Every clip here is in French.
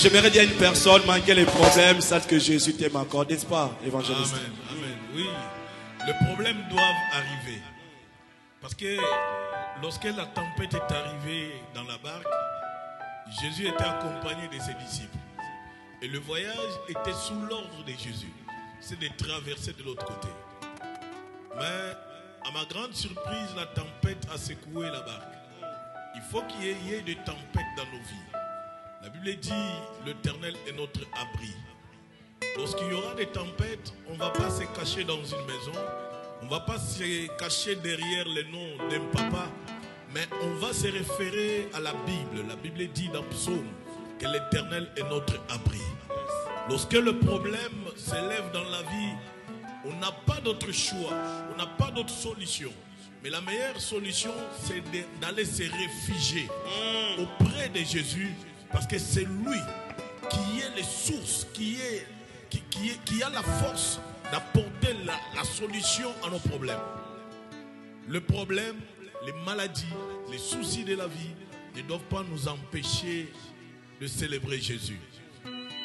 j'aimerais dire à une personne, malgré les problèmes, sache que Jésus t'aime encore, n'est-ce pas, évangéliste? Amen, amen, oui. Les problèmes doivent arriver. Parce que lorsque la tempête est arrivée dans la barque, Jésus était accompagné de ses disciples. Et le voyage était sous l'ordre de Jésus. C'est de traverser de l'autre côté. Mais à ma grande surprise, la tempête a secoué la barque. Il faut qu'il y ait des tempêtes dans nos vies. La Bible dit, l'Éternel est notre abri. Lorsqu'il y aura des tempêtes, on ne va pas se cacher dans une maison. On ne va pas se cacher derrière le nom d'un papa. Mais on va se référer à la Bible. La Bible dit dans Psaume que l'Éternel est notre abri. Lorsque le problème s'élève dans la vie, on n'a pas d'autre choix. On n'a pas d'autre solution. Mais la meilleure solution, c'est d'aller se réfugier auprès de Jésus. Parce que c'est lui qui est les sources, qui a la force d'apporter la solution à nos problèmes. Le problème, les maladies, les soucis de la vie ne doivent pas nous empêcher de célébrer Jésus.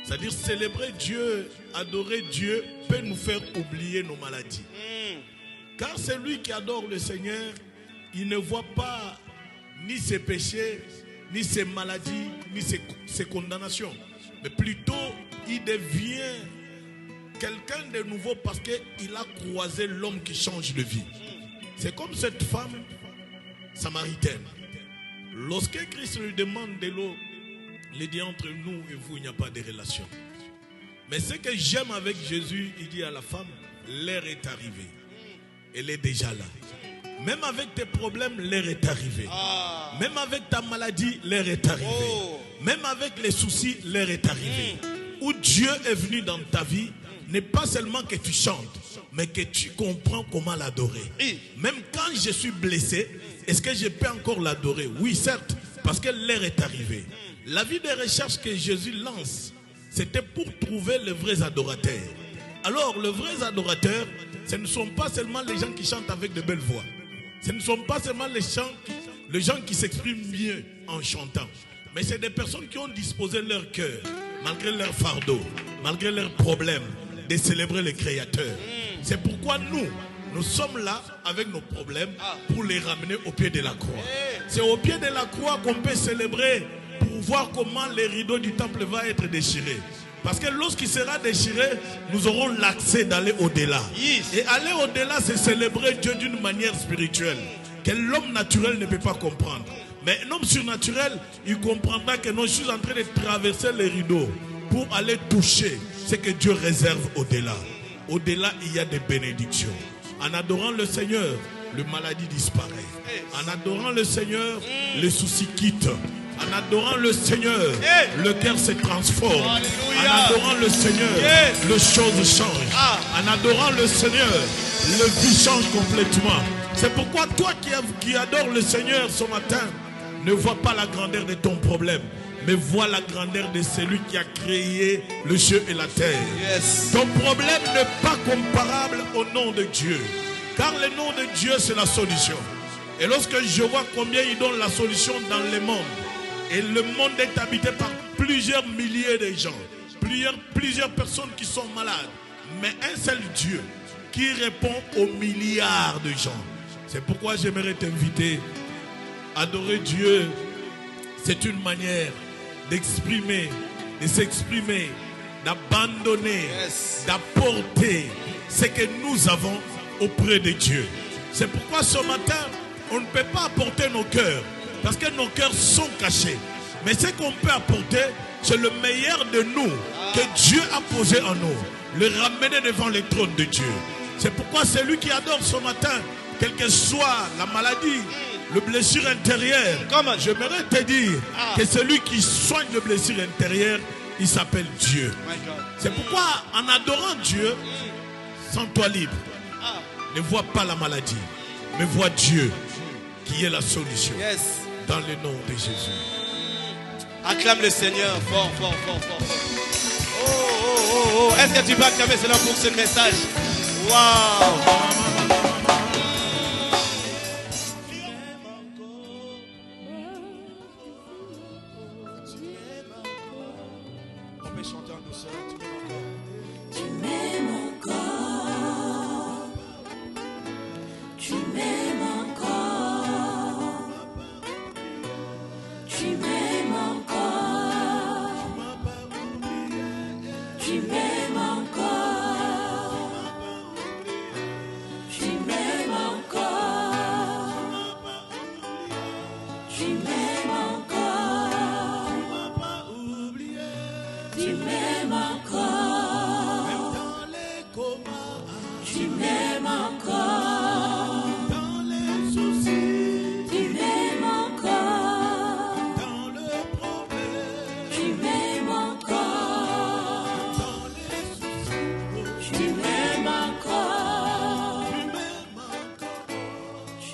C'est-à-dire célébrer Dieu, adorer Dieu peut nous faire oublier nos maladies. Car celui qui adore le Seigneur, il ne voit pas ni ses péchés, ni ses maladies, ni ses condamnations. Mais plutôt, il devient quelqu'un de nouveau parce qu'il a croisé l'homme qui change de vie. C'est comme cette femme samaritaine. Lorsque Christ lui demande de l'eau, il dit entre nous et vous, il n'y a pas de relation. Mais ce que j'aime avec Jésus, il dit à la femme, l'heure est arrivée. Elle est déjà là. Même avec tes problèmes, l'heure est arrivée. Même avec ta maladie, l'heure est arrivée. Même avec les soucis, l'heure est arrivée. Où Dieu est venu dans ta vie, n'est pas seulement que tu chantes, mais que tu comprends comment l'adorer. Même quand je suis blessé, est-ce que je peux encore l'adorer? Oui, certes, parce que l'heure est arrivée. La vie des recherches que Jésus lance, c'était pour trouver les vrais adorateurs. Alors, les vrais adorateurs, ce ne sont pas seulement les gens qui chantent avec de belles voix. Ce ne sont pas seulement les gens qui s'expriment mieux en chantant. Mais c'est des personnes qui ont disposé leur cœur, malgré leur fardeau, malgré leurs problèmes, de célébrer le Créateur. C'est pourquoi nous sommes là avec nos problèmes pour les ramener au pied de la croix. C'est au pied de la croix qu'on peut célébrer pour voir comment les rideaux du temple vont être déchirés. Parce que lorsqu'il sera déchiré, nous aurons l'accès d'aller au-delà. Et aller au-delà, c'est célébrer Dieu d'une manière spirituelle que l'homme naturel ne peut pas comprendre. Mais l'homme surnaturel, il comprendra que non, je suis en train de traverser les rideaux pour aller toucher ce que Dieu réserve au-delà. Au-delà, il y a des bénédictions. En adorant le Seigneur, la maladie disparaît. En adorant le Seigneur, les soucis quittent. En adorant le Seigneur, le cœur se transforme. Alléluia. En adorant le Seigneur, les choses changent. En adorant le Seigneur, le vie change complètement. C'est pourquoi toi qui adores le Seigneur ce matin, ne vois pas la grandeur de ton problème, mais vois la grandeur de celui qui a créé le ciel et la terre. Ton problème n'est pas comparable au nom de Dieu. Car le nom de Dieu, c'est la solution. Et lorsque je vois combien il donne la solution dans le monde, et le monde est habité par plusieurs milliers de gens, plusieurs personnes qui sont malades, mais un seul Dieu qui répond aux milliards de gens. C'est pourquoi j'aimerais t'inviter. Adorer Dieu, c'est une manière d'exprimer, de s'exprimer, d'abandonner, d'apporter ce que nous avons auprès de Dieu. C'est pourquoi ce matin, on ne peut pas apporter nos cœurs, parce que nos cœurs sont cachés. Mais ce qu'on peut apporter, c'est le meilleur de nous que Dieu a posé en nous. Le ramener devant le trône de Dieu. C'est pourquoi celui qui adore ce matin, quelle que soit la maladie, le blessure intérieure, j'aimerais te dire que celui qui soigne le blessure intérieure, il s'appelle Dieu. C'est pourquoi en adorant Dieu, sens-toi libre. Ne vois pas la maladie, mais vois Dieu qui est la solution. Dans le nom de Jésus. Acclame le Seigneur fort, fort, fort, fort, fort. Oh, oh, oh, oh. Est-ce que tu peux acclamer cela pour ce message? Waouh! Tu m'aimes encore. Tu m'as pas oublié. Tu m'aimes encore. Même dans les comas. Tu m'aimes encore. Dans les soucis. Tu m'aimes encore. Dans le problème. Tu m'aimes encore. Dans les soucis. Tu m'aimes encore.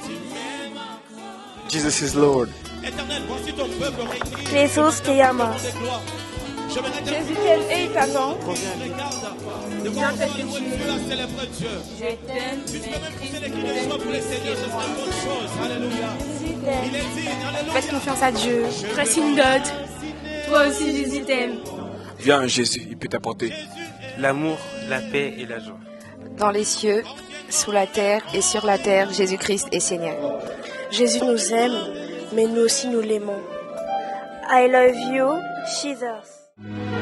Tu m'aimes encore. Jesus is Lord. Éternel, voici ton peuple réuni. Jesus te llama. Jésus t'aime et t'attend. Regarde, devant toi, louer Dieu, à célébrer Dieu. Je t'aime, Tu peux même pousser les cris de joie pour le Seigneur, ce serait une bonne chose. Alléluia. Il est digne, alléluia. Faites confiance à Dieu. Presse une dot. Toi aussi, Jésus t'aime. Viens, Jésus, il peut t'apporter l'amour, la paix et la joie. Dans les cieux, sous la terre et sur la terre, Jésus-Christ est Seigneur. Jésus nous aime, mais nous aussi nous l'aimons. I love you, Jesus.